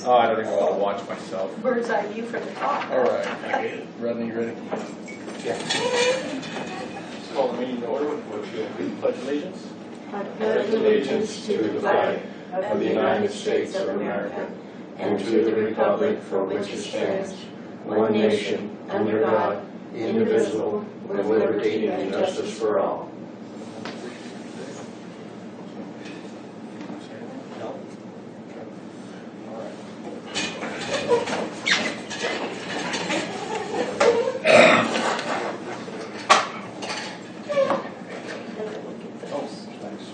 Oh, I don't even want to watch myself. Bird's eye view from the top. All right. Rodney, you ready? Yeah. Let's call the meeting to order with which we'll read pledge allegiance. I pledge allegiance to the flag of the United States of America and to the republic for which it stands, one nation, under God, indivisible, with liberty and justice for all. No? All right. Oh, thanks.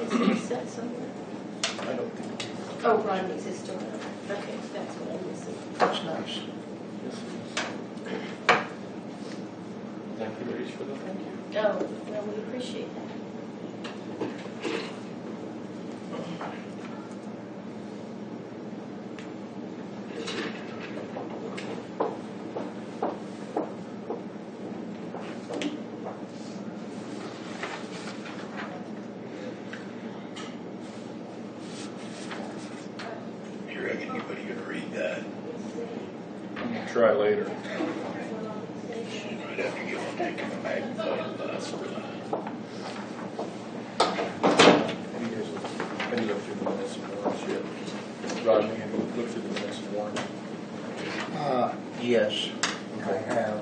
Is there a set somewhere? I don't think Oh, Rodney's is still on. Okay, that's what I'm missing. That's nice. this is. Thank you, Rach, for the thank you. Oh, well, we appreciate that. You reckon anybody gonna read that? I'm gonna try later. I'd have to give one take a magnifying glass for that. Have you guys looked through the minutes and warrants yet? Rodney, have you looked through the minutes and warrants? Yes, I have.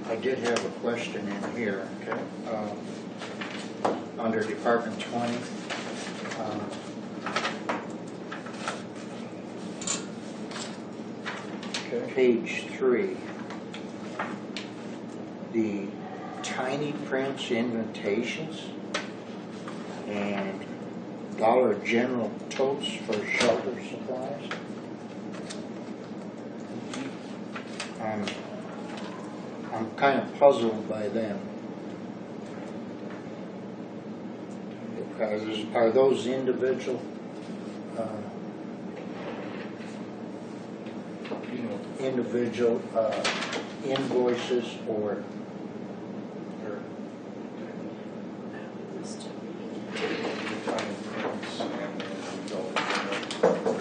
I did have a question in here. Okay. Under Department 20. Okay. Page 3. The tiny prints invitations and Dollar General totes for shelter supplies. I'm kind of puzzled by them. Because are those individual You know, individual invoices or tiny prints and Dollar General.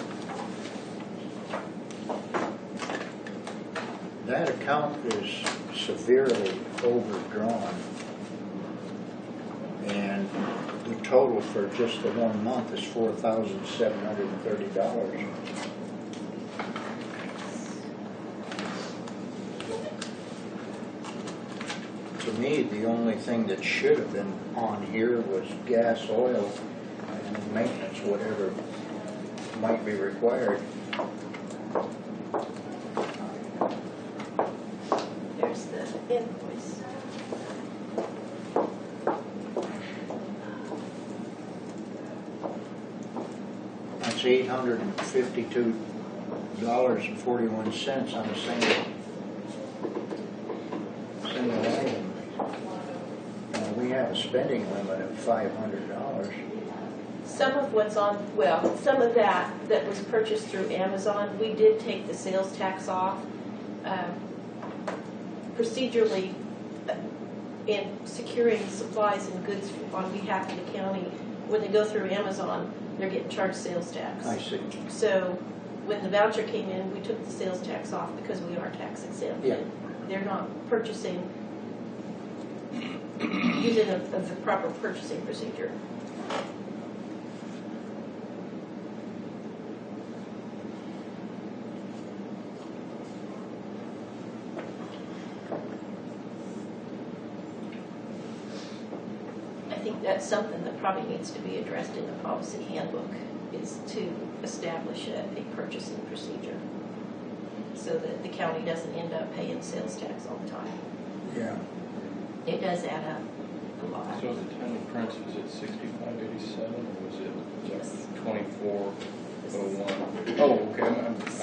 that account is severely overdrawn, and the total for just the 1 month is $4,730. To me, the only thing that should have been on here was gas, oil, and maintenance, whatever might be required. There's the invoice. That's $852.41 on a single item. We have a spending limit of $500. Some of what's on, well, some of that was purchased through Amazon, we did take the sales tax off. Procedurally, in securing supplies and goods on behalf of the county, when they go through Amazon, they're getting charged sales tax. I see. So when the voucher came in, we took the sales tax off because we are tax exempt. Yeah. They're not purchasing using the proper purchasing procedure. that's something that probably needs to be addressed in the policy handbook, is to establish a purchasing procedure so that the county doesn't end up paying sales tax all the time. Yeah. It does add up a lot. So the town of Prince, was it 6587 or was it Yes. 2401? Oh, okay,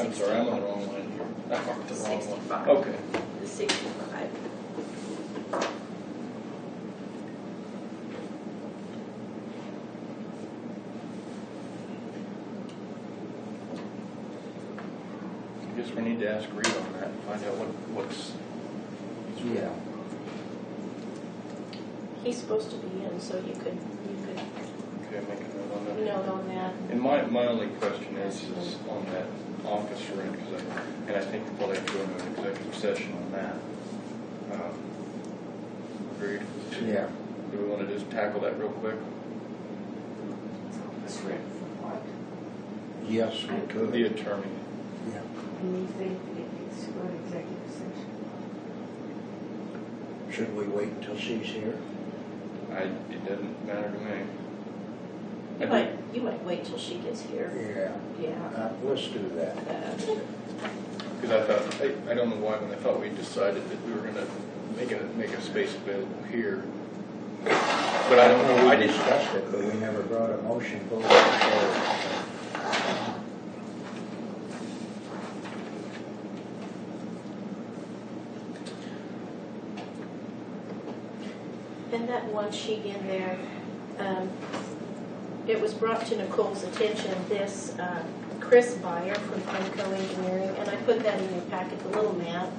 I'm sorry, I'm on the wrong line here. I marked the wrong 65. one. Okay. The 65. I guess we need to ask Reed on that and find out what's. Yeah. He's supposed to be in, so you could Okay, make a note on that. note on that. And my only question is on that office rent, because I think we'll have to go into an executive session on that. Agreed? Yeah. Do we want to just tackle that real quick? It's written for what? Yes, we could. The attorney. Yeah. And you think it needs to go to executive session? Should we wait until she's here? It doesn't matter to me. You might wait till she gets here. Yeah. Yeah. Let's do that. Because I thought, I don't know why, but I thought we decided that we were going to make a space available here. But I don't know, We I didn't. discussed it, but we never brought a motion forward. So, And that one sheet in there, it was brought to Nicole's attention, this Chris Byer from Pimco Engineering, and I put that in your packet, the little map,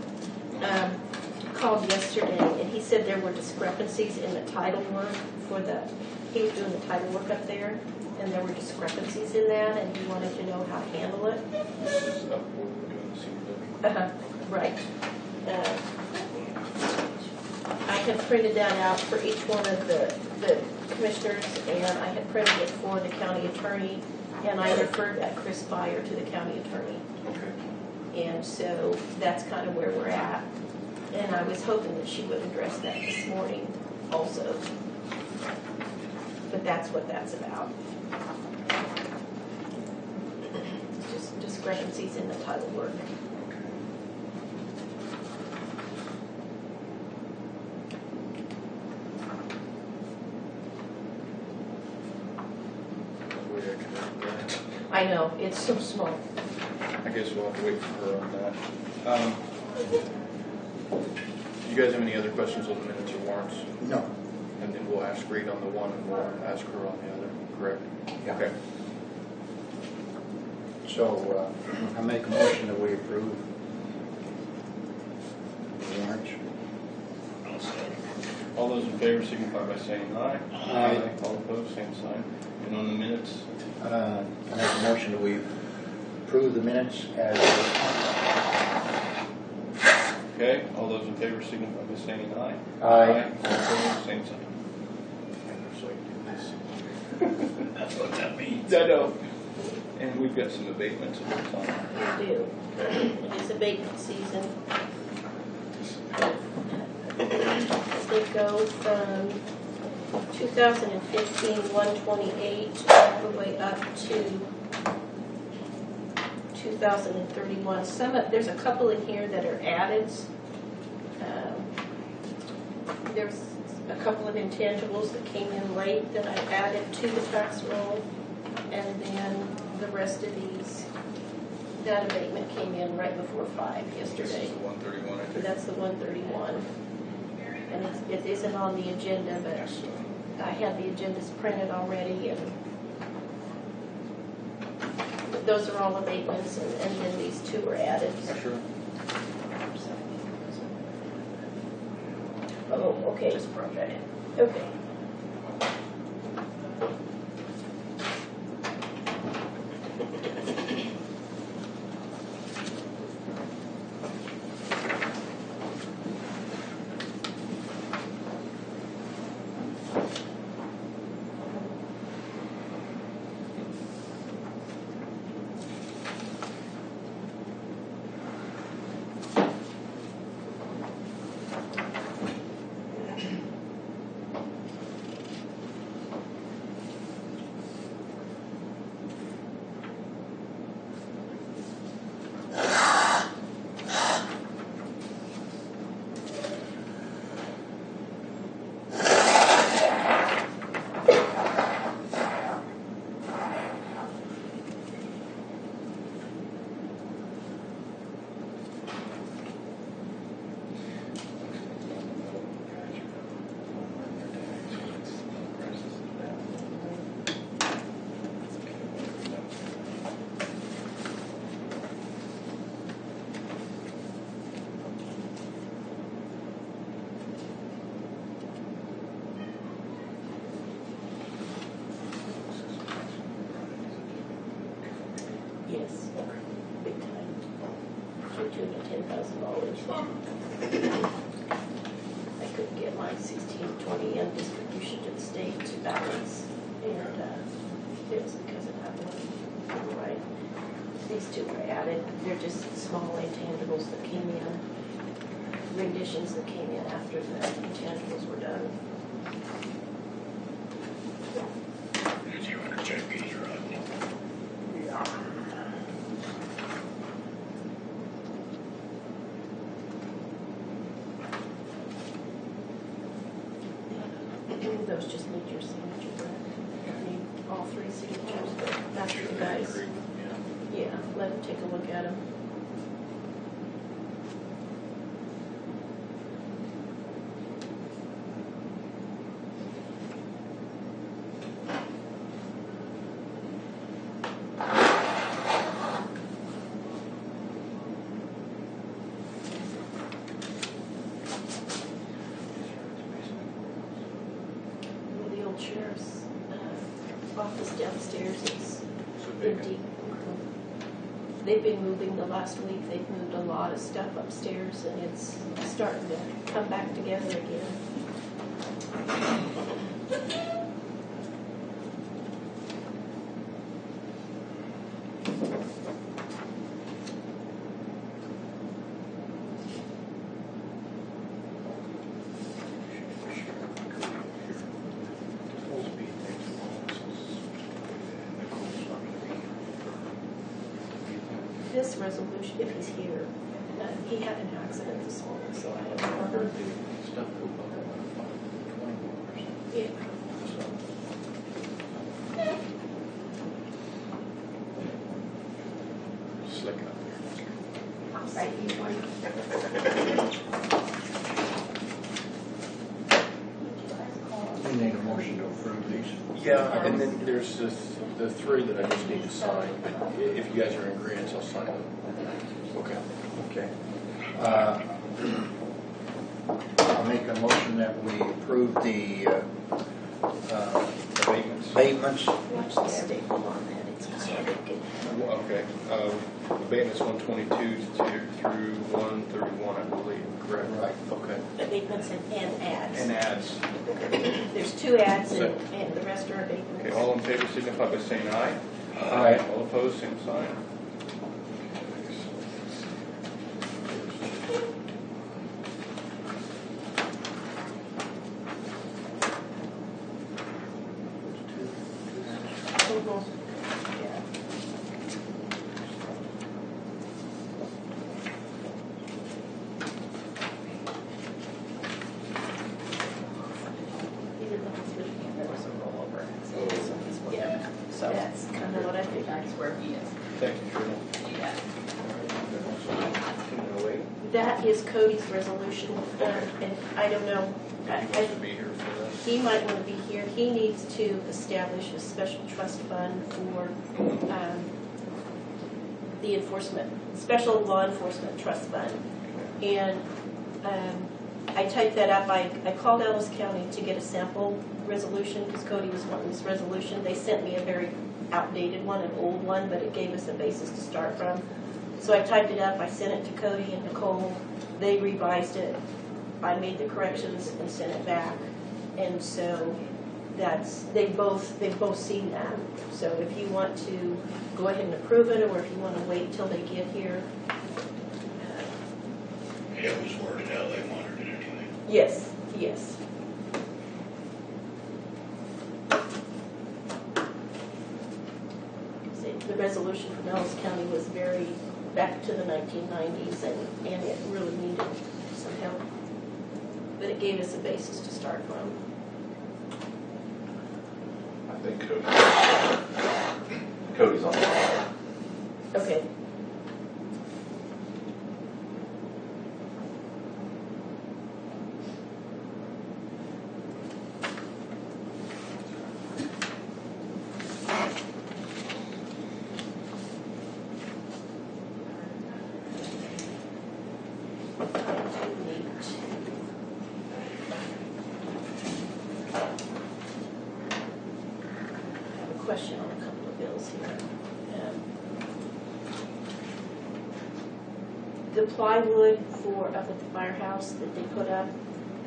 called yesterday, and he said there were discrepancies in the title work he was doing the title work up there, and there were discrepancies in that, and he wanted to know how to handle it. This is up where we're doing the CW. Right. I had printed that out for each one of the commissioners, and I had printed it for the county attorney, and I referred that Chris Byer to the county attorney. Okay. And so that's kind of where we're at. And I was hoping that she would address that this morning also. But that's what that's about. Just discrepancies in the title work. Way I can read that. I know, it's so small. I guess we'll have to wait for her on that. Do you guys have any other questions on the minutes or warrants? no. And then we'll ask Reed on the one and we'll ask her on the other, correct? Yeah. Okay. So I make a motion that we approve the warrants. All those in favor signify by saying aye. Aye. All opposed, same sign. And on the minutes, I make a motion that we approve the minutes as okay, all those in favor signify by saying aye. Aye. All opposed, same sign. So I do this. That's what that means. I know. And we've got some abatements at the time. We do. It is abatement season. They go from 2015, 128, all the way up to 2031. There's a couple in here that are added. There's a couple of intangibles that came in late that I added to the tax roll, and then the rest of these, that abatement came in right before 5 This is yesterday. the 131, I think. That's the 131. And it isn't on the agenda, but So, I had the agendas printed already, and those are all abatements, and then these two are added. sure. Oh, okay. Just brought that in. Okay. Yes, Okay. big time. To the tune of $10,000. I couldn't get my 1620M distribution to the state to balance, and it was because of that one. Right. These two were added. They're just small intangibles that came in, renditions that came in after the intangibles were done. Did you want to check these, Rodney? Those just need your signature, Brett. I need all three signatures, but after you guys, yeah, let them take a look at them. Well, the old sheriff's office downstairs is So big. empty. They've been moving the last week. They've moved a lot of stuff upstairs, and it's starting to come back together again. This resolution, if he's here, he had an accident this morning, so I I don't know. heard the stuff go up about $20. Yeah. Slick up there. I'll say you one. We need a motion to approve these. Yeah, and then there's the three that I just need to sign, but if you guys are in agreement, I'll sign them. Okay. Okay. I'll make a motion that we approve the Abatements. abatements. Watch the staple on that, it's hard to get. Okay. Abatements 122 through 131, I believe, correct? Right. Okay. Abatements and ads. And ads. There's two ads and the rest are abatements. Okay, all in favor signify by saying aye. Aye. All opposed, same sign. Mhm. Yeah. He did number three. There was a rollover. Yeah, so that's kind of what I figured. That's where he is. Thank you, Shirley. Yeah. That is Cody's resolution, and I don't know, He should be here for that. he might want to be here. He needs to establish a special trust fund for the enforcement, special law enforcement trust fund. And I typed that up. I called Ellis County to get a sample resolution because Cody was wanting this resolution. They sent me a very outdated one, an old one, but it gave us a basis to start from. So I typed it up, I sent it to Cody and Nicole, they revised it, I made the corrections and sent it back. And so they've both seen that. So if you want to go ahead and approve it, or if you want to wait till they get here. It was worded how they wanted it anyway. Yes, yes. See, the resolution from Ellis County was very back to the 1990s, and it really needed some help. But it gave us a basis to start from. I think Cody's on the line. Okay. I have a question on a couple of bills here. the plywood for up at the firehouse that they put up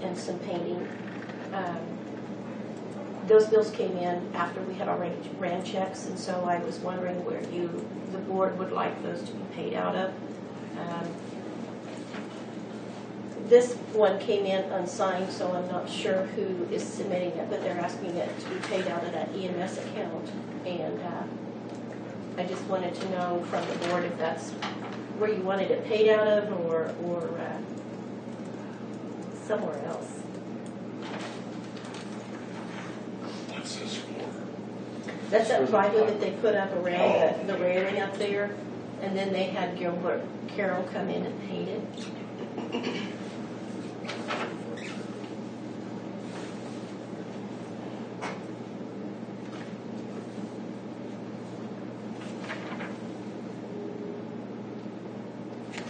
and some painting, those bills came in after we had already ran checks, and so I was wondering where the board would like those to be paid out of. This one came in unsigned, so I'm not sure who is submitting it, but they're asking it to be paid out of that EMS account. And I just wanted to know from the board if that's where you wanted it paid out of or somewhere else. What's this for? That's that plywood that they put up around the railing up there, and then they had Gilbert Carroll come in and paint it.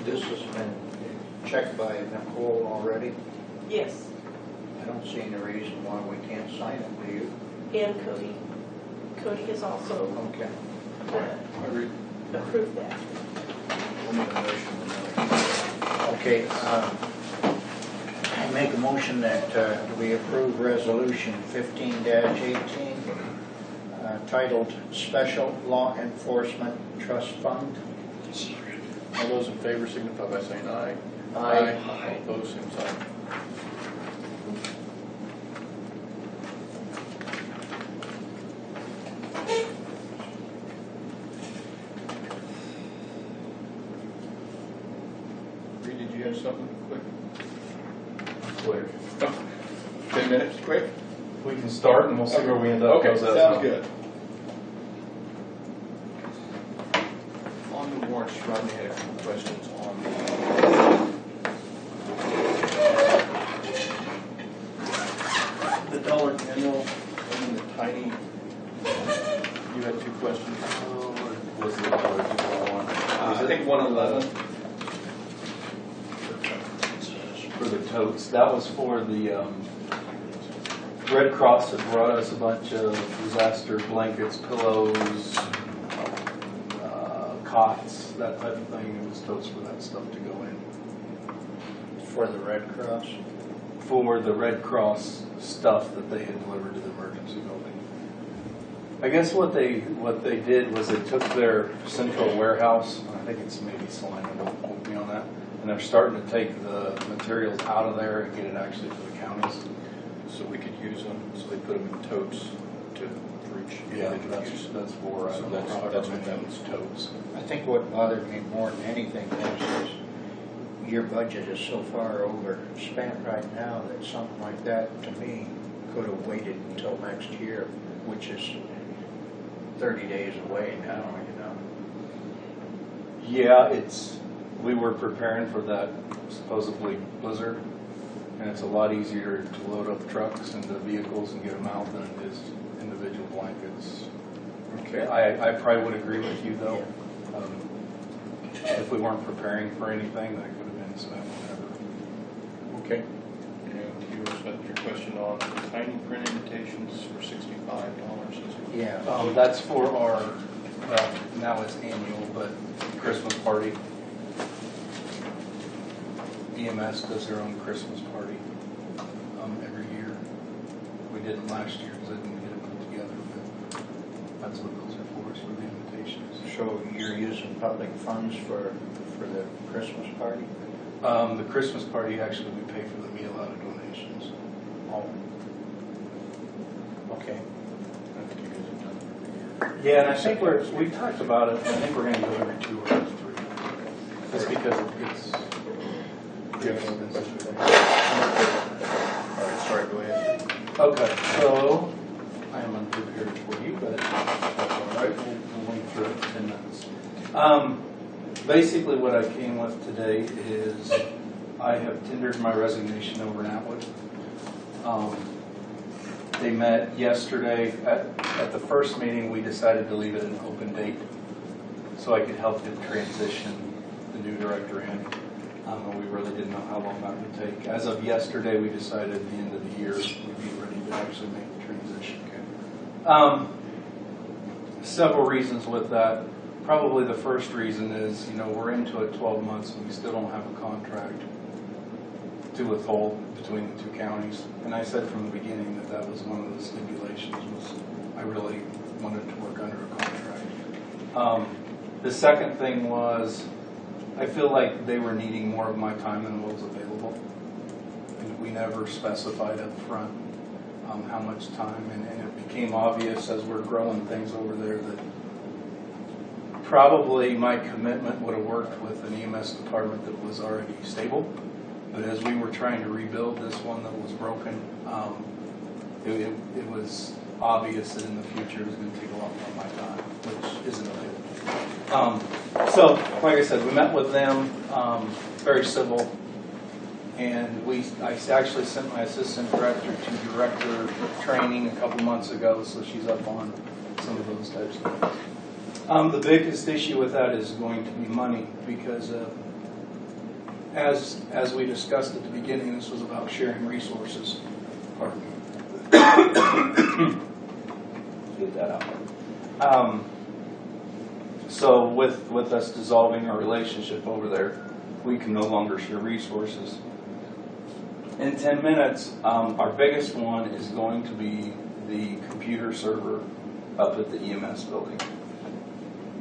This has been checked by Nicole already. Yes, I don't see any reason why we can't sign it, do you? and Cody. Cody has also Okay. I read, approved that. we'll need a motion on that. Okay, I make a motion that we approve resolution 15-18, titled Special Law Enforcement Trust Fund. All those in favor signify by saying aye. Aye. All opposed, same sign. Reed, did you have something quick? Quick. 10 minutes, quick? We can start and we'll see where we end up. Okay, How's that sounds sound? good. On the warrants, Rodney had a couple questions on the Dollar General and the tiny, you had two questions. Was the Dollar General one? I think 111. For the totes, that was for the Red Cross that brought us a bunch of disaster blankets, pillows, cots, that type of thing. It was totes for that stuff to go in. For the Red Cross. For the Red Cross stuff that they had delivered to the emergency building. I guess what they did was they took their central warehouse, I think it's maybe Salina, don't quote me on that, and they're starting to take the materials out of there and get it actually to the counties. So we could use them, so they put them in totes for each individual use. That's for, I So don't know. that's what that was, totes. I think what bothered me more than anything is your budget is so far overspent right now that something like that, to me, could have waited until next year, which is 30 days away now, you know. Yeah, we were preparing for that supposedly blizzard, and it's a lot easier to load up trucks into vehicles and get them out than it is individual blankets. Okay. I probably would agree with you though. If we weren't preparing for anything, that could have been spent whenever. Okay. And you spent your question on tiny print invitations for $65. Yeah. That's for our, now it's annual, but Christmas party. EMS does their own Christmas party every year. We didn't last year because I didn't get it put together, but that's what those are for, is for the invitations. So you're using public funds for the Christmas party? The Christmas party, actually, we pay for the meal out of donations. Oh. Okay. I think you guys have done it every year. Yeah, and I think we talked about it, I think we're gonna go every 2 or 3. That's because it gets. Do you have any questions? All right, sorry, go ahead. Okay, so I am unprepared for you, but that's all right. We'll wait for 10 minutes. Basically, what I came with today is I have tendered my resignation over in Atwood. They met yesterday. At the first meeting, we decided to leave it an open date so I could help them transition the new director in. And we really didn't know how long that would take. As of yesterday, we decided at the end of the year we'd be ready to actually make the transition. Several reasons with that. Probably the first reason is, we're into it 12 months and we still don't have a contract to withhold between the two counties. And I said from the beginning that that was one of the stipulations, was I really wanted to work under a contract. The second thing was, I feel like they were needing more of my time than what was available. And we never specified up front how much time, and it became obvious as we're growing things over there that probably my commitment would have worked with an EMS department that was already stable. But as we were trying to rebuild this one that was broken, it was obvious that in the future it was going to take a lot more of my time, which isn't available. So, like I said, we met with them, very civil, and I actually sent my assistant director to director training a couple months ago, so she's up on some of those types of things. The biggest issue with that is going to be money, because as we discussed at the beginning, this was about sharing resources. Pardon me. Get that out. So with us dissolving our relationship over there, we can no longer share resources. In 10 minutes, our biggest one is going to be the computer server up at the EMS building.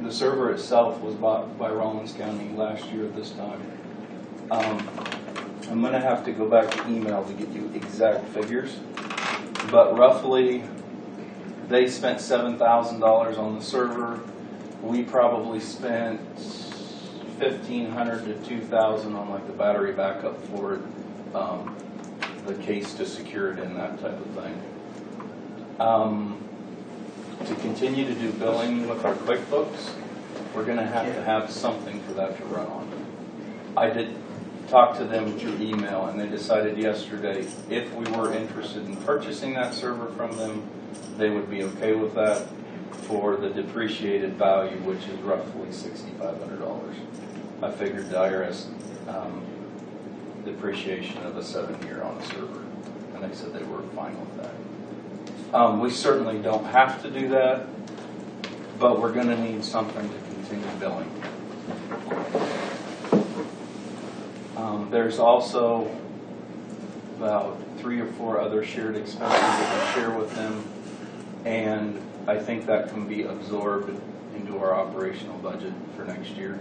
The server itself was bought by Rollins County last year at this time. I'm going to have to go back to email to get you exact figures, but roughly they spent $7,000 on the server. We probably spent $1,500 to $2,000 on like the battery backup for it, the case to secure it in, that type of thing. To continue to do billing with our QuickBooks, we're going to have something for that to run on. I did talk to them through email, and they decided yesterday if we were interested in purchasing that server from them, they would be okay with that for the depreciated value, which is roughly $6,500. I figured the IRS depreciation of a 7-year on a server, and they said they were fine with that. We certainly don't have to do that, but we're going to need something to continue billing. There's also about 3 or 4 other shared expenses that we share with them, and I think that can be absorbed into our operational budget for next year,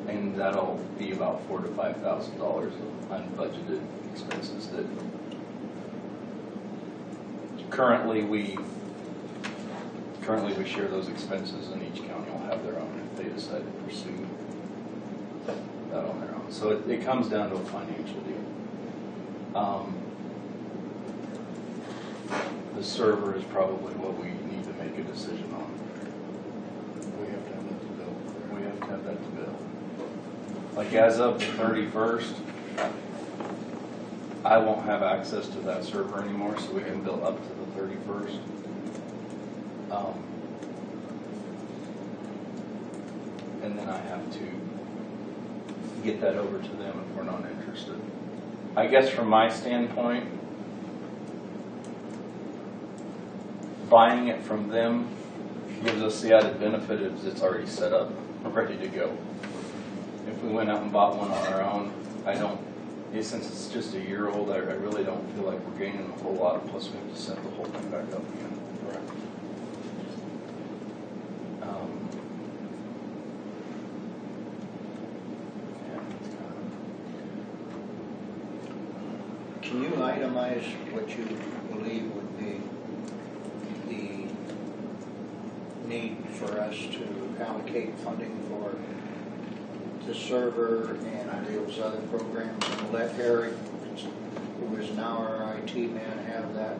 and that'll be about $4,000 to $5,000 of unbudgeted expenses that currently we share those expenses, and each county will have their own if they decide to pursue that on their own. So it comes down to a financial deal. The server is probably what we need to make a decision on. We have to have that to bill. We have to have that to bill. Like as of the 31st, I won't have access to that server anymore, so we can bill up to the 31st. And then I have to get that over to them if we're not interested. I guess from my standpoint, buying it from them gives us the added benefit is it's already set up, ready to go. If we went out and bought one on our own, since it's just a year old, I really don't feel like we're gaining a whole lot, plus we have to set the whole thing back up again. Can you itemize what you believe would be the need for us to allocate funding for the server and those other programs, and let Eric, who is now our IT man, have that,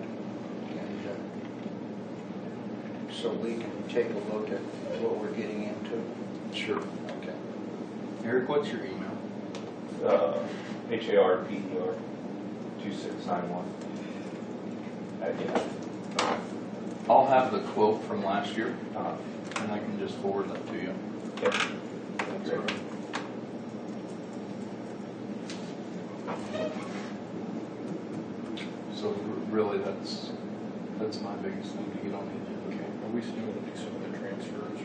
and so we can take a look at what we're getting into? Sure. Okay. Eric, what's your email? HARPER 2691. Yeah. I'll have the quote from last year, Uh, and I can just forward that to you. Yep. Great. So really, that's my biggest thing to get on the agenda. Okay, are we still going to do some of the transfers?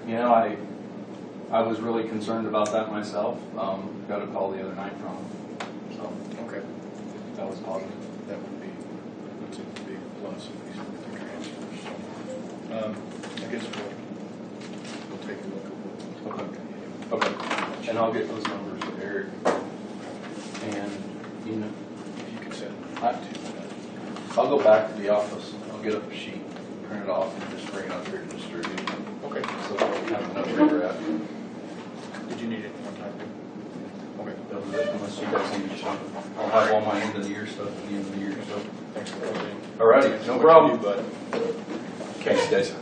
You know, I was really concerned about that myself. Got a call the other night from him, so Okay. that was positive. That would be, that's a big plus if he's with the transfers. So, I guess we'll take a look at what. Okay, and I'll get those numbers to Eric. And, you know, If you could send I- it to me. I'll go back to the office, I'll get up a sheet, print it off, and just bring it up here to distribute. Okay. So we have enough where you're at. Did you need it one time? Okay. That was it, unless you guys need something. I'll have all my end of the year stuff at the end of the year, so. Thanks for everything. Alrighty, no What problem. you do, bud. Thanks, guys.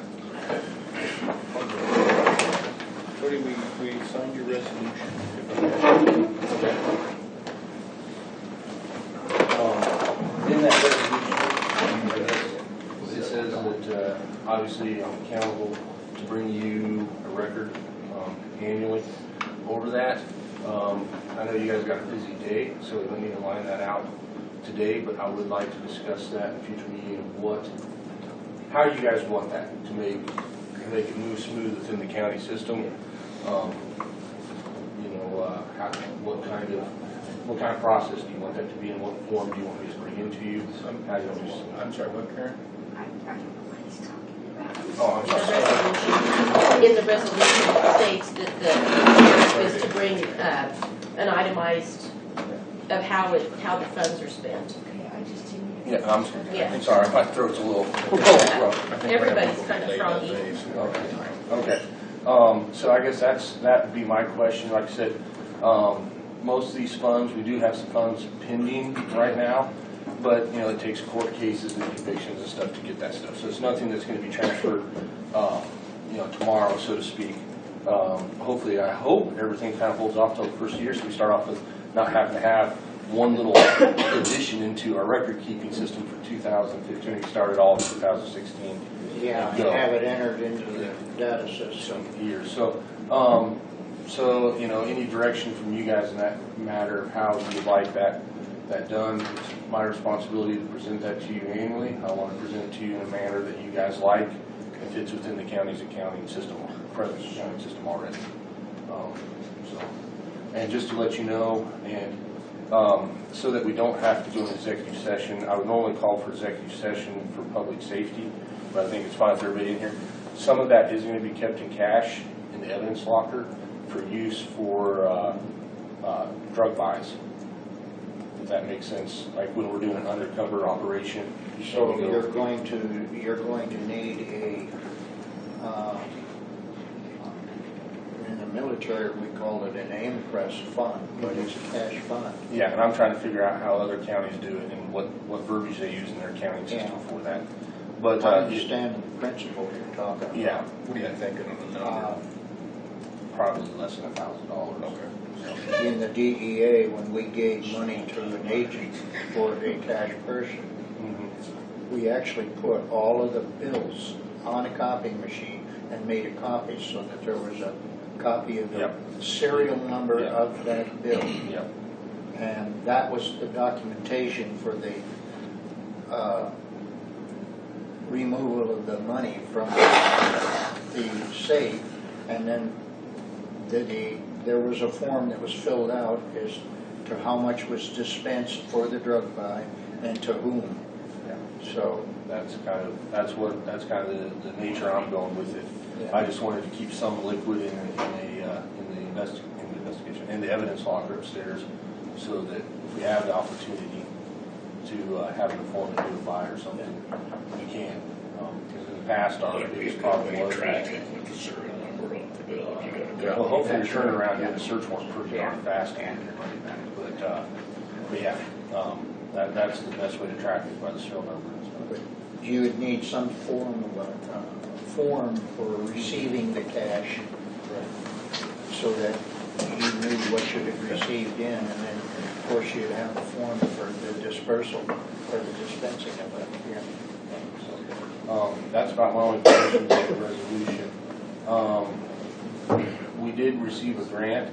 Cody, we signed your resolution. Okay. In that resolution, it says that obviously I'm accountable to bring you a record annually over that. I know you guys got a busy day, so we don't need to line that out today, but I would like to discuss that in a future meeting of how you guys want that to make it move smooth within the county system. What kind of process do you want that to be, and what form do you want me to bring into you? How do you want me to- I'm sorry, what, Karen? I don't know what he's talking about. Oh, I'm The sorry. resolution, in the resolution, it states that the sheriff is to bring an itemized of how the funds are spent. Okay, I just didn't. Yeah, Yeah. I'm sorry, my throat's a little rough. I think we're Everybody's having kind of late froggy. days. Okay. So I guess that would be my question. Like I said, most of these funds, we do have some funds pending right now, but, you know, it takes court cases and convictions and stuff to get that stuff. So it's nothing that's going to be transferred, tomorrow, so to speak. Hopefully, I hope everything kind of holds off till the first year, so we start off with not having to have one little addition into our record-keeping system for 2015. We started all in 2016. Yeah, and Go. have it entered into the data system. Some years. So, any direction from you guys in that matter of how you would like that done. It's my responsibility to present that to you annually. I want to present it to you in a manner that you guys like and fits within the county's accounting system, present accounting system already. And just to let you know, and so that we don't have to go into executive session, I would normally call for executive session for public safety, but I think it's fine with everybody in here. Some of that is going to be kept in cash in the evidence locker for use for drug buys, if that makes sense. Like when we're doing an undercover operation. So we go- you're going to need in the military, we call it an AIM-Press fund, but it's a cash fund. Yeah, and I'm trying to figure out how other counties do it and what verbiage they use in their accounting system Yeah. for that. But I understand the principle you're talking about. yeah, What are you thinking of the number? probably less than $1,000. Okay. In the DEA, when we gave money to an agent for a cash person, Mhm. we actually put all of the bills on a copying machine and made a copy so that there was a copy of the Yep. serial number Yep. of that bill. Yep. And that was the documentation for the removal of the money from the safe. And then there was a form that was filled out as to how much was dispensed for the drug buy and to whom. Yeah. So, That's kind of the nature I'm going with it. Yeah. I just wanted to keep some liquid in the investigation, in the evidence locker upstairs, so that if we have the opportunity to have an informant do a buy or something, we can. Because in the past, our biggest problem was. with the serial number of the bill. You gotta Well, hopefully we turn around and get a search warrant pretty darn fast and get your money back. But yeah, that's the best way to track it, by the serial number and stuff. you would need some form of form for receiving the cash so that you knew what you had received in, and then, of course, you'd have a form for the dispersal, for the dispensing of it. That's about my only question with the resolution. We did receive a grant to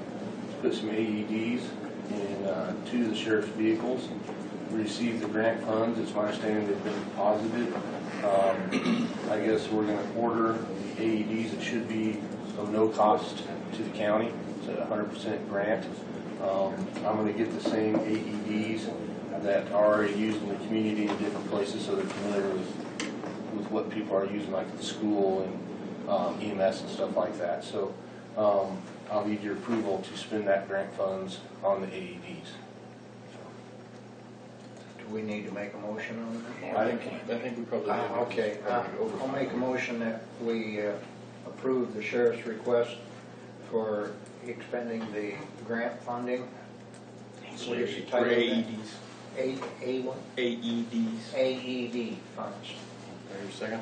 put some AEDs in 2 of the sheriff's vehicles. We received the grant funds. It's my understanding they've been deposited. I guess we're going to order the AEDs. It should be of no cost to the county. It's a 100% grant. I'm going to get the same AEDs that are already used in the community in different places, so they're familiar with what people are using, like at the school and EMS and stuff like that. So I'll need your approval to spend that grant funds on the AEDs. Do we need to make a motion on that? I think we probably did. Okay, I'll make a motion that we approve the sheriff's request for expending the grant funding. What is the title of that? AEDs. AEDs. AED funds. There your second?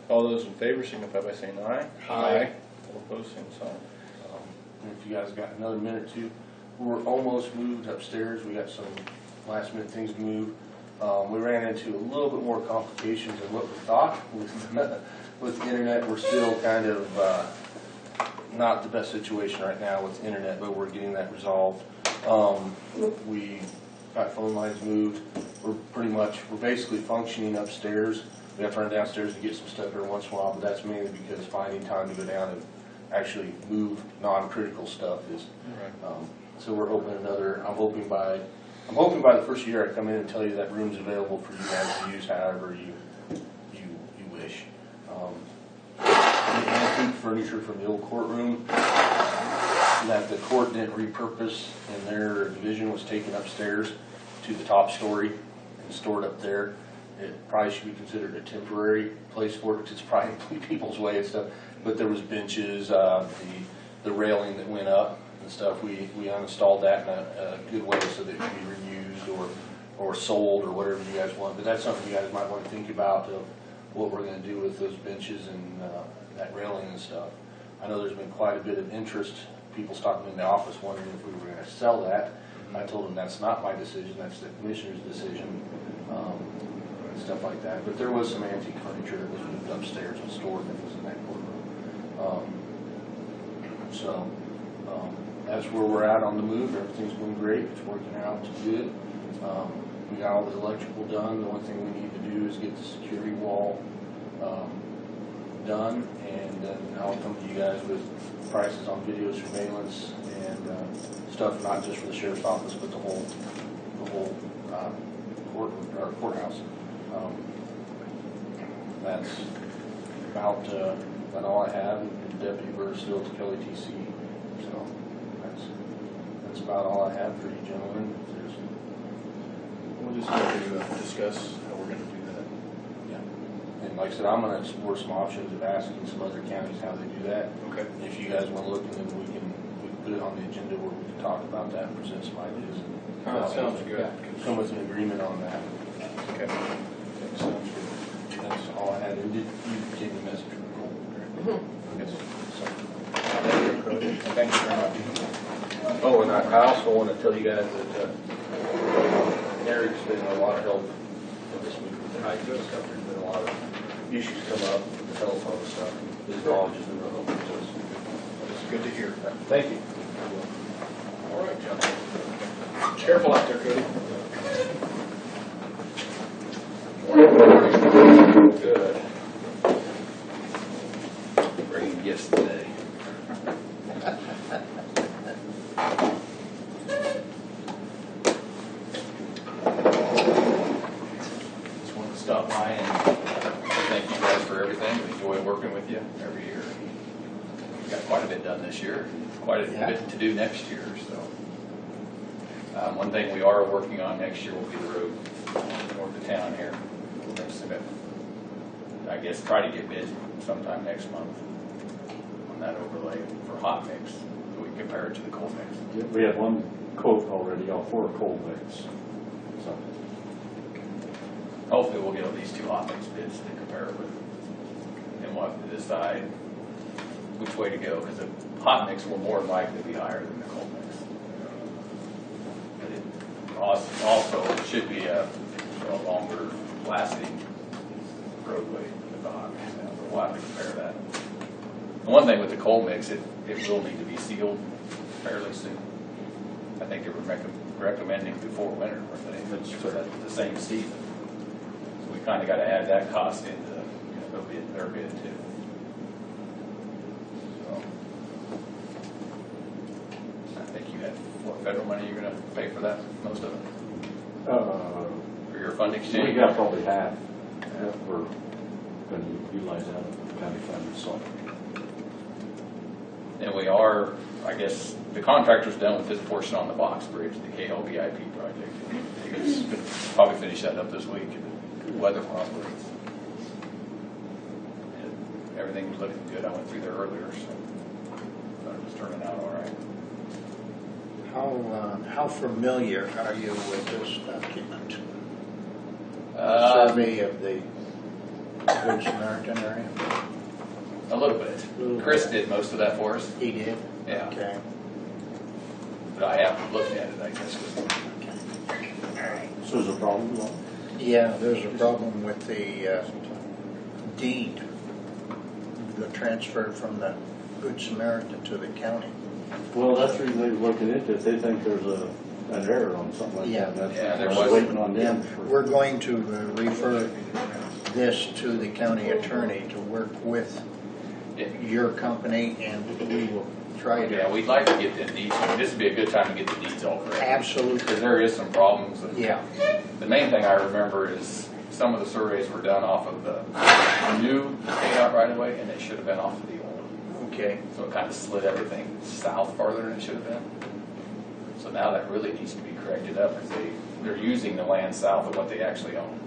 All those in favor signify by saying aye. Aye. All opposed, same sign. And if you guys got another minute or two, we're almost moved upstairs. We got some last minute things to move. We ran into a little bit more complications than what we thought with the internet. We're still kind of not the best situation right now with the internet, but we're getting that resolved. We got phone lines moved. We're basically functioning upstairs. We have to run downstairs to get some stuff every once in a while, but that's mainly because finding time to go down and actually move non-critical stuff is. Right. So we're hoping I'm hoping by the first year I come in and tell you that room's available for you guys to use however you wish. The antique furniture from the old courtroom that the court didn't repurpose in their division was taken upstairs to the top story and stored up there. It probably should be considered a temporary place for it because it's probably in people's way and stuff. But there was benches, the railing that went up and stuff. We uninstalled that in a good way so that it could be reused or sold or whatever you guys want. But that's something you guys might want to think about of what we're going to do with those benches and that railing and stuff. I know there's been quite a bit of interest. People stopping in the office wondering if we were going to sell that. I told them that's not my decision, that's the commissioner's decision, and stuff like that. But there was some antique furniture that was moved upstairs and stored that was in that courtroom. That's where we're at on the move. Everything's going great. It's working out good. We got all the electrical done. The only thing we need to do is get the security wall done, and then I'll come to you guys with prices on video surveillance and stuff, not just for the sheriff's office, but the whole courthouse. That's about all I have. And Deputy Burr still at the Kelly TC. So that's about all I have for you gentlemen. We'll just have to discuss how we're going to do that. Yeah. And like I said, I'm going to explore some options of asking some other counties how they do that. Okay. If you guys want to look, and then we can put it on the agenda where we can talk about that and present some ideas. Sounds good. Come with an agreement on that. Okay. Sounds good. That's all I had. And did you get the message from Nicole? Yes. So, Thank you very much. Oh, and I also want to tell you guys that Eric's been a lot of help in this week with the IT stuff. There's been a lot of issues come up with the telephone stuff. His knowledge has been real helpful to us. It's good to hear. Thank you. All right, John. Careful out there, Cody. Good. Bringing gifts today. Just wanted to stop by and thank you guys for everything. We enjoy working with you every year. We've got quite a bit done this year, quite a bit to do next year. So, one thing we are working on next year will be the road north of town here. We'll have to, I guess, try to get bids sometime next month on that overlay for hot mix, so we can compare it to the cold mix. We had one quote already, all for a cold mix. So Hopefully we'll get at least 2 hot mix bids to compare it with, and we'll have to decide which way to go, because the hot mix will more likely be higher than the cold mix. But it also it should be a longer lasting roadway with the hot mix. Now, so we'll have to compare that. The one thing with the cold mix, it will need to be sealed fairly soon. I think they were recommending before winter, for the same season. So we kind of got to add that cost into their bid too. So federal money, you're gonna pay for that, most of it, for your fund We exchange? got probably half that we're gonna utilize out of county funds, so. And we are, I guess, the contractor's done with his portion on the box bridge, the KLVIP project. He's gonna probably finish that up this week, if the weather cooperates. And everything was looking good, I went through there earlier, so thought it was turning out all right. How familiar are you with this document? Survey of the Good Samaritan area? A little bit. Chris did most of that for us, He did? Yeah. Okay. but I haven't looked at it, I guess. So is a problem, Lon? Yeah, there's a problem with the deed, the transfer from the Good Samaritan to the county. Well, that's the reason they were looking into it. They think there's an error on something like Yeah. that. Yeah, there That's, was. we're waiting on them for. We're going to refer this to the county attorney to work with your company, and we will try Yeah, to. we'd like to get the deeds, this would be a good time to get the deeds all correct. Absolutely. Because there is some problems. Yeah, The main thing I remember is some of the surveys were done off of the new KDOT right away, and they should have been off of the old. okay. So it kind of slid everything south farther than it should have been. So now that really needs to be corrected up because they're using the land south of what they actually own,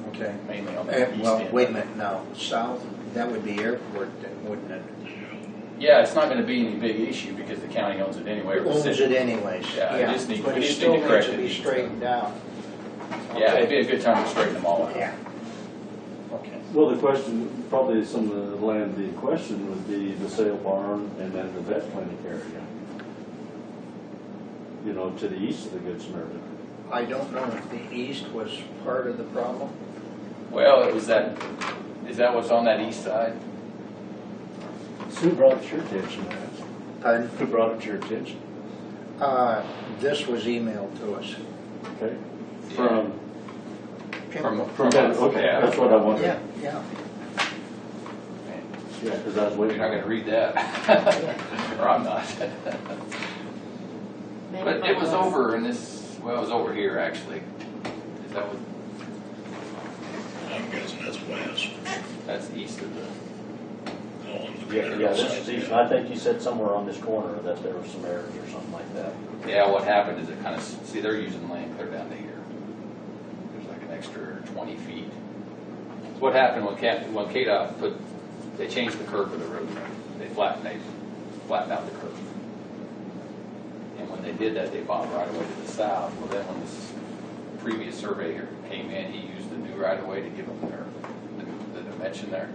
Okay. mainly on the east Well, end. wait a minute, now, south, that would be airport then, wouldn't it? Yeah, it's not going to be any big issue because the county owns it anyway. or the Owns city. it anyways, Yeah, yeah. we just need But it to still correct needs to the be deeds. straightened out. Yeah, it'd be a good time to straighten them all out. Yeah. Okay. Well, the question, probably some of the land in question would be the sale barn and then the vet clinic area. You know, to the east of the Good Samaritan. I don't know if the east was part of the problem. Well, is that what's on that east side? Who brought it to your attention? Pardon? Who brought it to your attention? This was emailed to us. Okay. From From them, us, okay, yeah. that's what I wondered. Yeah, yeah. Yeah, because I was You're waiting. not gonna read that. Or I'm not. But it was over in this, well, it was over here, actually. Is that what? I'm guessing that's west. That's east of the, Yeah, this is east. I think you said somewhere on this corner that there was some errors or something like that. yeah, what happened is it kind of, see, they're using land clear down to here. There's like an extra 20 feet. So what happened when KDOT they changed the curve of the road. They flattened out the curve. And when they did that, they bought right away to the south. Well, then when this previous surveyor came in, he used the new right of way to give them the dimension there.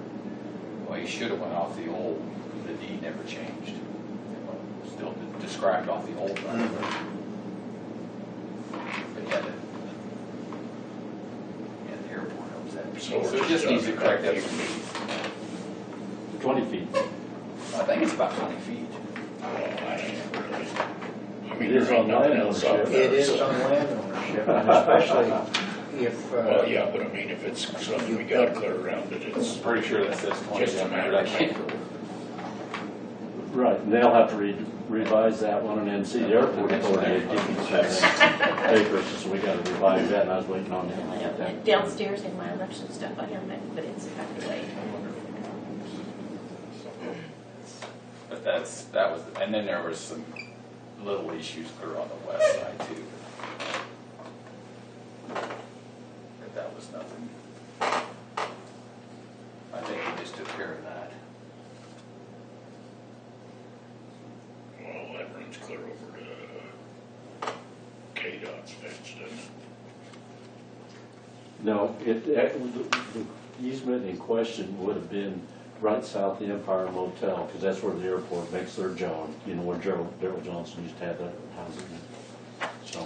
Well, he should have went off the old, the deed never changed. Still described off the old right of way. But yeah, the airport owns that. So it just needs to correct that. 20 feet. I think it's about 20 feet. I mean, It is there ain't on nothing land else ownership. out there. It is so- on land ownership, and especially if, Well, yeah, but I mean, if it's something we gotta clear around it, it's Pretty sure that says 20. just a matter I of can't. Right, and they'll have to revise that one, and then see the airport authority give us some papers, so we gotta revise that, and I was waiting on them to get that. Downstairs in my election stuff, I have that, but it's packed away. But that was, and then there was some little issues clear on the west side too. But that was nothing. I think we just took care of that. well, that runs clear over to KDOT's fence, doesn't it? No, the easement in question would have been right south of the Empire Motel, because that's where the airport makes their John, you know, where Daryl Johnson used to have that housing. So.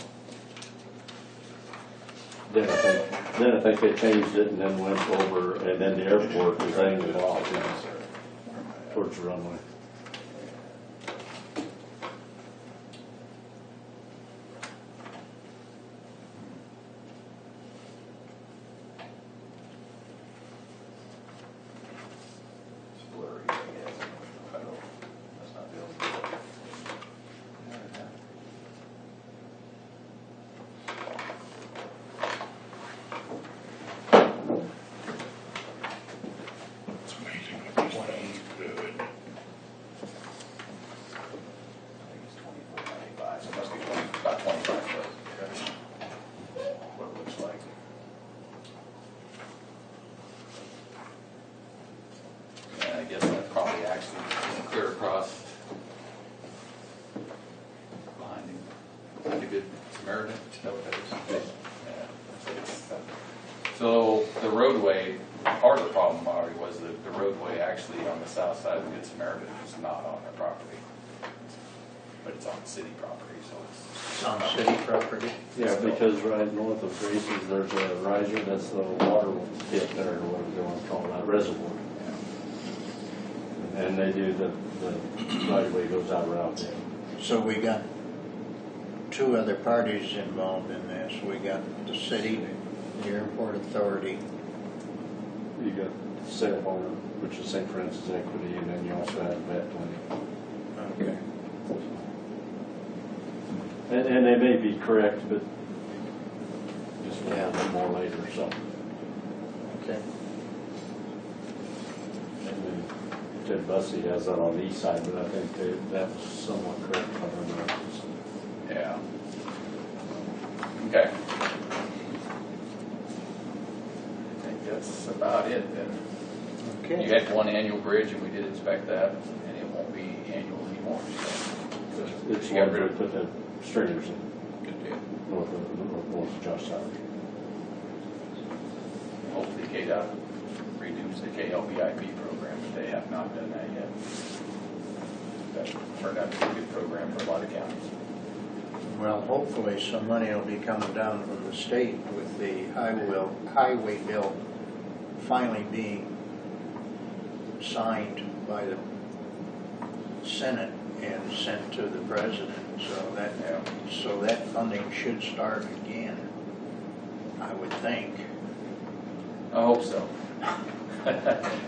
Then I think they changed it and then went over, and then the airport was laying it off, you know, towards the runway. It's blurry, I guess. I don't- That's not the only. actually clear across behind him. Like a good Samaritan, is that what that is? Yeah. So the roadway, part of the problem, Maury, was that the roadway actually on the south side of the Good Samaritan is not on their property. But it's on city property, so It's on city property. Yeah, because right north of Gracie's, there's a riser, that's the water pit there, or whatever they want to call that, reservoir. And they do the right of way goes out around there. So we got two other parties involved in this. We got the city, the airport authority. You got Sailhorn, which is St. Francis Equity, and then you also have Vet Clinic. Okay. And they may be correct, but just a Yeah. little bit more later, so. Okay. And then Ted Bussey has that on the east side, but I think that was somewhat correct if I remember. yeah. Okay. I think that's about it then. You Okay. had one annual bridge and we did inspect that, and it won't be annual anymore, so. It's You got one rid where of- we put the stringers in, Good deal. north of Josh Towers. Hopefully KDOT reduce the KLBIP program, but they have not done that yet. That turned out to be a good program for a lot of counties. Well, hopefully some money will be coming down from the state with the highway bill finally being signed by the Senate and sent to the president. So that funding should start again, I would think. I hope so.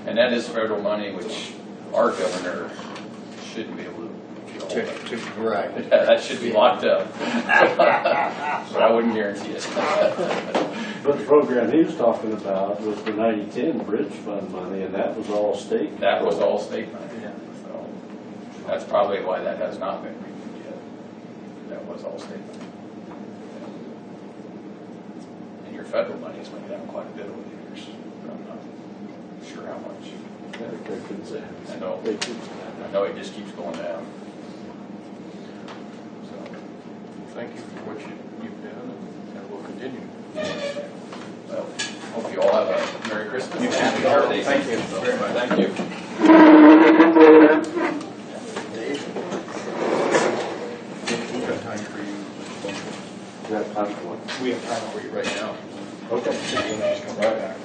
And that is federal money, which our governor shouldn't be able to get a hold of. Right. That should be locked up. But I wouldn't guarantee it. But the program he was talking about was the 9010 bridge fund money, and that was all state. That was all state money. So that's probably why that has not been renewed yet. That was all state money. And your federal money's went down quite a bit over the years. I'm not sure how much. They couldn't say. I know. They couldn't. I know it just keeps going down. So, thank you for what you've done, and we'll continue. Well, hope you all have a Merry Christmas. You too. Happy holidays. Thank you very much. Thank you. We've got time for you. You got time for what? We have time for you right now. Okay. So you want to just come right back.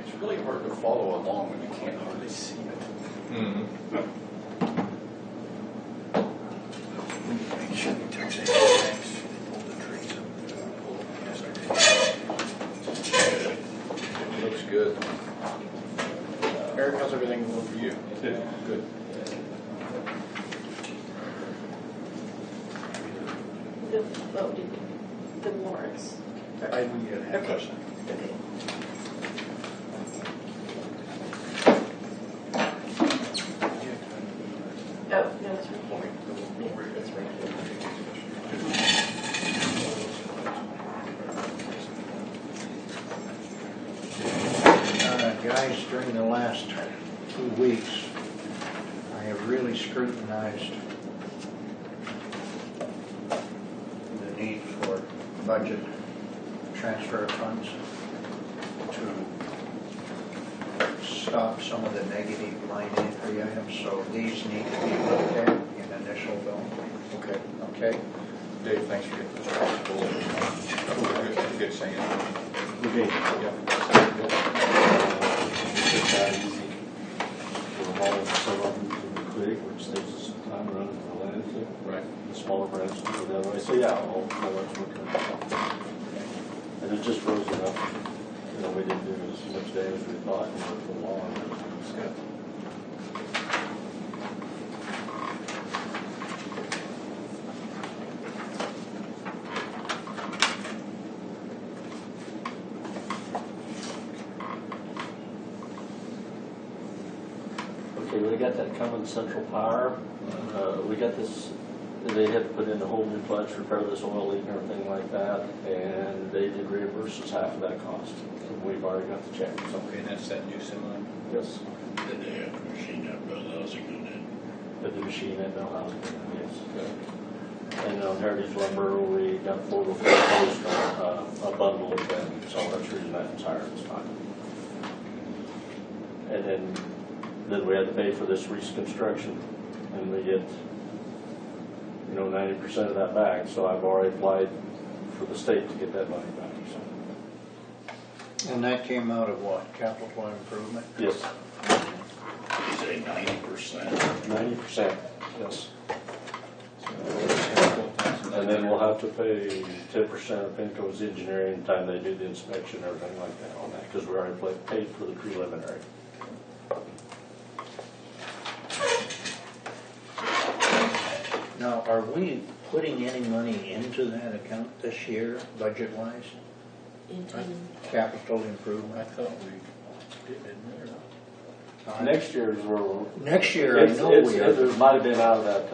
It's really hard to follow along when you can't hardly see it. Make sure you touch it. Thanks. Pull the trees up. Looks good. Eric, how's everything going for you? Good. The warrants. I we had a question. Okay. Oh, no, it's right here. Yeah, it's right here. Guys, during the last 2 weeks, I have really scrutinized the need for budget transfer of funds to stop some of the negative line entry items, so these need to be looked at in initial bill. Okay. Okay? Dave, thanks for getting this. Good saying. Okay. Yeah. It's that easy. We're hauling some of them to the creek, which saves us some time running to the landfill. Right. The smaller branches go that way. So yeah, I'll let you look at it. And it just froze it up. You know, we didn't do as much damage as we thought, you know, for the lawn. It's good. they got that coming Central Power. We got this, they had to put in a whole new clutch, repair this oil leak and everything like that, and they did reimburse us half of that cost. We've already got the check, so. Okay, and that's that new similar. Yes. Did they have a machine that built housing on it? Put the machine in Bell Housing, yes. And on Heritage Lumber, we got 4 to 4 posts, a bundle of them, so that's the reason that was higher this time. And then we had to pay for this reconstruction, and we get, 90% of that back, so I've already applied for the state to get that money back, so. And that came out of what, capital improvement? Yes, You say 90%? 90%, yes. And then we'll have to pay 10% of Pinco's engineering time they do the inspection, everything like that on that, because we already paid for the preliminary. Now, are we putting any money into that account this year, budget-wise? Into, Capital improvement? thought we did, didn't we? Next year's where Next year, I know we are. It might have been out of that,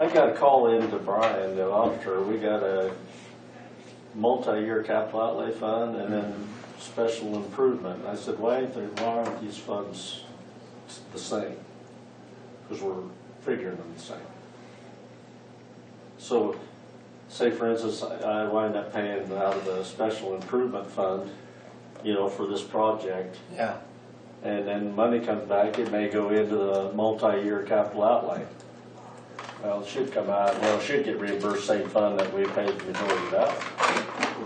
I got a call in to Brian, the auditor, we got a multi-year capital outlay fund and then special improvement. I said, why aren't these funds the same? Because we're figuring them the same. So, say for instance, I wind up paying out of the special improvement fund, for this project, Yeah. and then money comes back, it may go into the multi-year capital outlay. Well, it should come out, it should get reimbursed same fund that we paid the majority of that.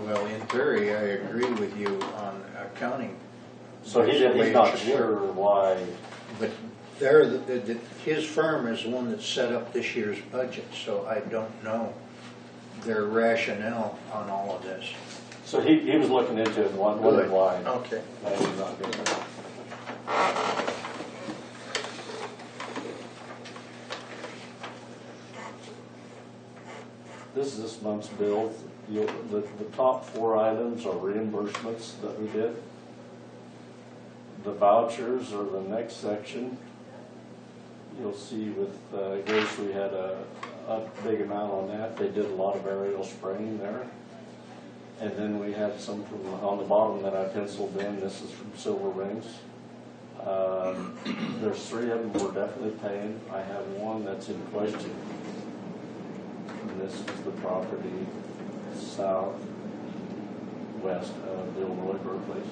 Well, in theory, I agree with you on accounting. So he's not sure why. But his firm is the one that set up this year's budget, so I don't know their rationale on all of this. So he was looking into it and wondering why. Okay. That is not good. This is this month's bill. The top 4 items are reimbursements that we did. The vouchers are the next section. You'll see with Grace we had a big amount on that. They did a lot of aerial spraying there. And then we had some from on the bottom that I penciled in. This is from Silver Rings. There's 3 of them we're definitely paying. I have one that's in question. And this is the property southwest of the old Royberg place.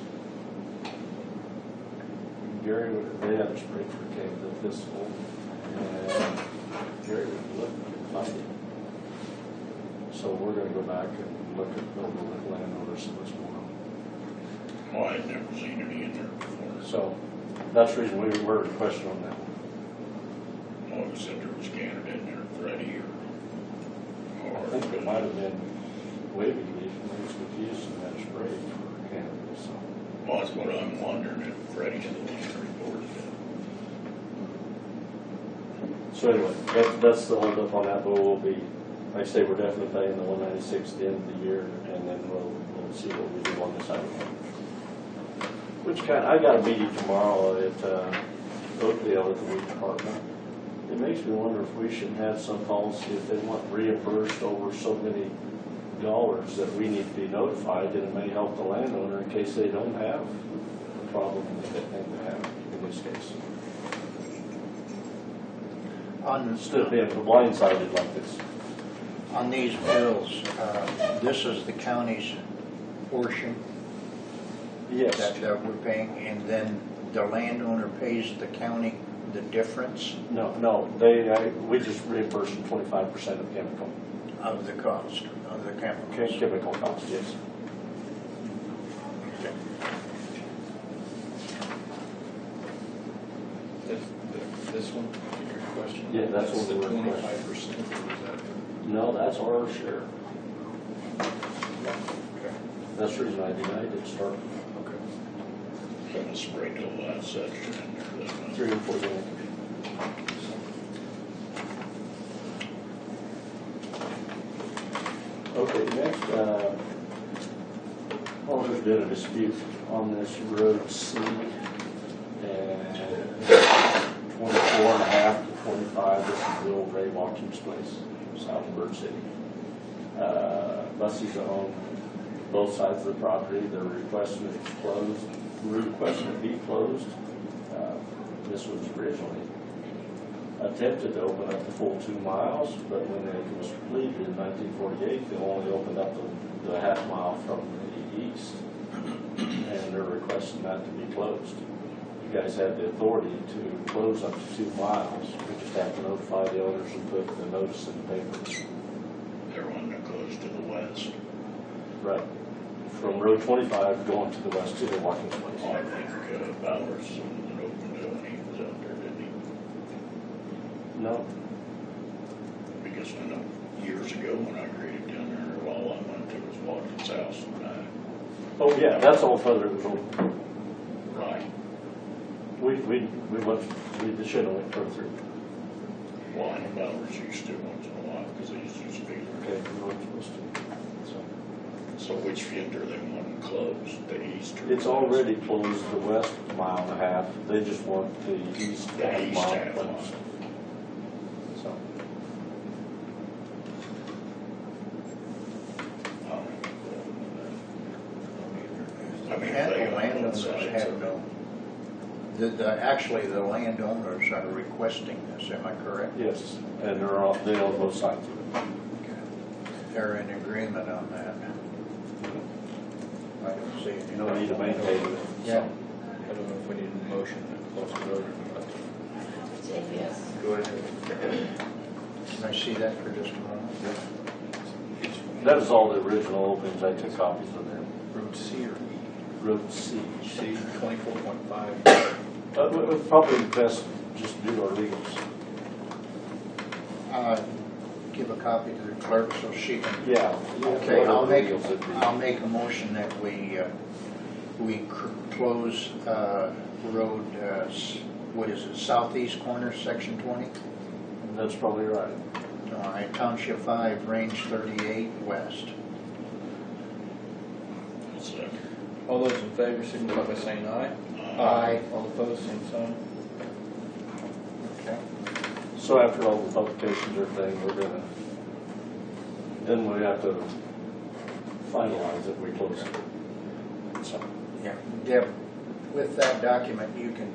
Gary, they had a spray for came to this one, and Gary would look and find it. So we're going to go back and look at the landowners and what's going on. Oh, I'd never seen any in there before. So that's the reason we were questioning on that. Oh, it said there was Canada in there, Freddie I think it might have been wavy leaf, and they was confused in that spray for Canada. So. well, that's what I'm wondering, if Freddie's the one that reported it. So anyway, that's the hold up on that, but we'll be, like I say, we're definitely paying the 196 at the end of the year, and then we'll see what we do on this item. I got a meeting tomorrow at Oakdale at the weed department. It makes me wonder if we should have some policy if they want reimbursed over so many dollars that we need to be notified, and it may help the landowner in case they don't have the problem that they think they have in this case. Instead of being blindsided like this. On these bills, this is the county's portion Yes. that we're paying, and then the landowner pays the county the difference No, we just reimburse them 25% of chemical. of the cost of the chemicals. Chemical cost, yes. This one, your question? Yeah, that's what the we're 25%, or is that? No, that's our share. Okay. That's the reason I denied it start Okay. Couldn't spray till last section in there, this one. 3 and 4 days. Okay, next, there's been a dispute on this road C, and 25, this is the old Ray Watkins place, south of Bird City. Buses own both sides of the property. They're requesting it closed, requesting it be closed. This was originally attempted to open up the full 2 miles, but when it was completed in 1948, they only opened up the half mile from the east, and they're requesting that to be closed. You guys have the authority to close up to 2 miles. We just have to notify the owners and put the notice in the paper. They're wanting to close to the west. Right. From Road 25 going to the west to the Watkins I place. think Bowers that opened it when he was out there, didn't No, he? Because I know years ago when I graded down there, all I went to was Watkins' house and I, oh yeah, that's all further it was open. right, We should have went further through. well, I know Bowers used to once in a while because they used to speak. Okay, we weren't supposed to. So which end are they wanting closed, the east or the It's west? already closed the west mile and a half. They just want the east The half east mile half mile. closed. So, I mean, And if they the own landowners both sides have of it. no, actually, the landowners are requesting this, am I correct? yes, and they own both sides of it. They're in agreement on that. I don't see any. No need to maintain it. Yeah. I don't know if we need a motion to close the road or not. Say yes. Go ahead. Can I see that for just a moment? That was all the original openings. I took copies of them. Road C or E? Road C. C, 24.5. We'd probably best just do our legals. Give a copy to the clerk so she can. Yeah. Okay, I'll make I'll a motion that we close road, what is it, southeast corner, section 20? That's probably right. All right, Township 5, range 38, west. Second. All those in favor signify by saying aye. Aye. All opposed, same sign. Okay. So after all the publications are thing, then we have to finalize it, we close it. So, Yeah, Deb, with that document, you can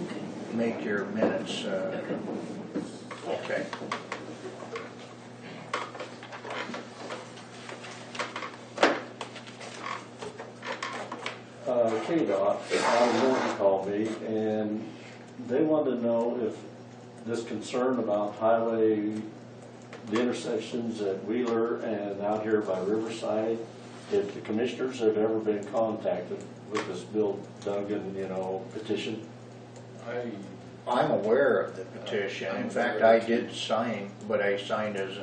Okay. make your minutes, Okay. okay. KDOT, Morton called me, and they wanted to know if this concern about highway, the intersections at Wheeler and out here by Riverside, if the commissioners have ever been contacted with this Bill Duggan, petition. I'm aware of the petition. In fact, I did sign, but I signed as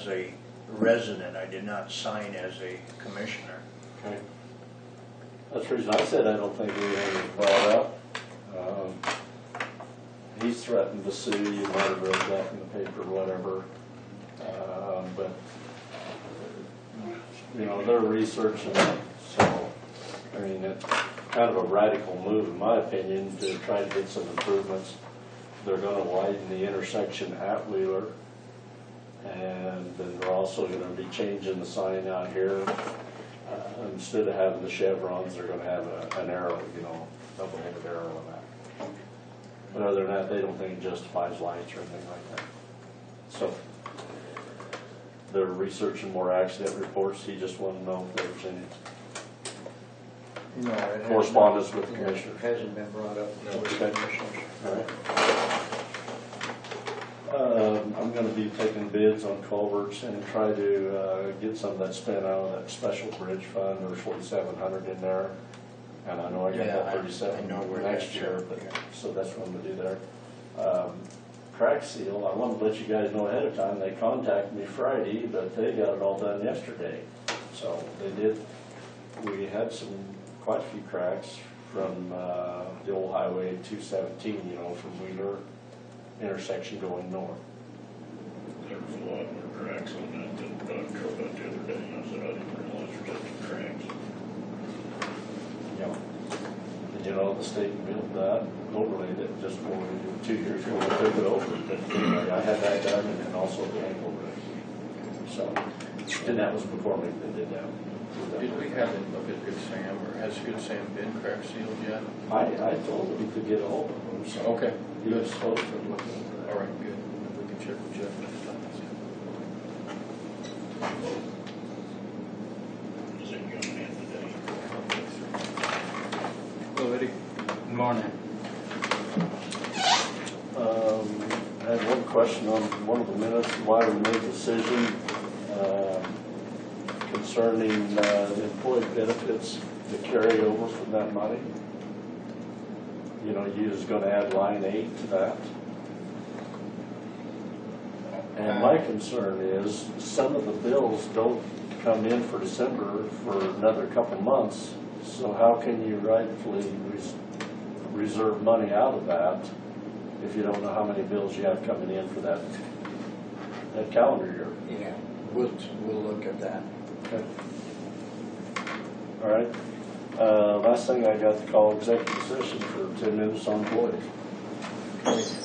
a resident. I did not sign as a commissioner. Okay. That's the reason I said I don't think we ever brought up. He's threatened to sue, you might have read that in the paper or whatever. But, they're researching it, so, it's kind of a radical move, in my opinion, to try to get some improvements. They're gonna widen the intersection at Wheeler, and then they're also gonna be changing the sign out here. Instead of having the chevrons, they're gonna have an arrow, double-headed arrow on that. But other than that, they don't think it justifies lights or anything like that. So, they're researching more accident reports. He just wanted to know if there was any No, it hasn't. correspondence with the Yeah, commissioner. it hasn't been brought up with the commissioners. All right. I'm gonna be taking bids on culverts and try to get some of that spent out of that special bridge fund. There's 4,700 in there. And I know I got Yeah, that I 37 know where next that's year, at, but, yeah. so that's what I'm gonna do there. Crack seal, I wanted to let you guys know ahead of time. They contacted me Friday, but they got it all done yesterday. So they did, we had quite a few cracks from the old highway 217, from Wheeler intersection going north. There was a lot more cracks on that than Doug drove out the other day. I said, I didn't realize there's that many cracks. Yeah. And the state built that overlaid it just for 2 years ago, we took it over. But anyway, I had that done and then also the tank over it. So, and that was before we did that. Did we have him look at Good Sam, or has Good Sam been crack sealed yet? I told him to get a hold of him, so. Okay. He was supposed to look into that. All right, good. We can check with Jeff next time. Hello, Eddie. Good morning. I had one question on one of the minutes, why we made a decision concerning the employee benefits to carry over from that money. You know, you was going to add line 8 to that. And my concern is some of the bills don't come in for December for another couple months. So how can you rightfully reserve money out of that if you don't know how many bills you have coming in for that calendar year? Yeah, we'll look at that. Okay. All right. Last thing, I got to call executive session for 10 minutes on employees.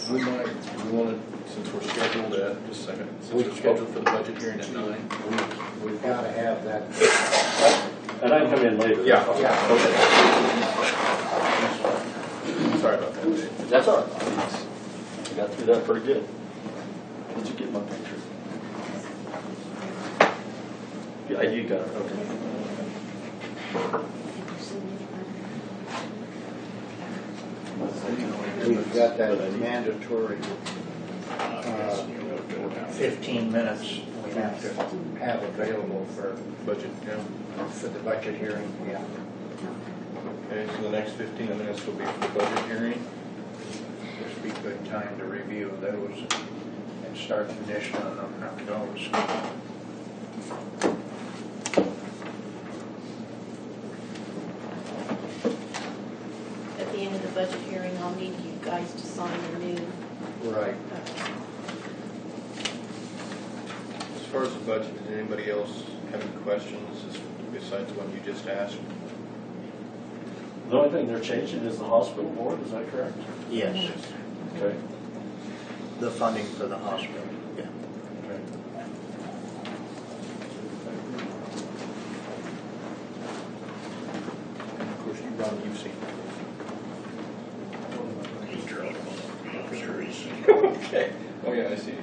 We want to, since we're scheduled at, just a second, since we're scheduled for the budget hearing at 9. We've got to have that. And I can come in later. Yeah. Yeah. Okay. Sorry about that, Dave. That's all right. I got through that pretty good. Did you get my picture? Yeah, you got it, okay. We've got that mandatory 15 minutes we have to have available for Budget, yeah. the budget hearing, yeah. Okay, so the next 15 minutes will be for the budget hearing. This be good time to review those and start conditioning on those. At the end of the budget hearing, I'll need you guys to sign the new. Right. As far as the budget, did anybody else have any questions besides the one you just asked? The only thing they're changing is the hospital board, is that correct? Yes, Okay. the funding for the hospital, yeah. Okay. Of course, Ron, you've seen it. Okay. Oh, yeah, I see.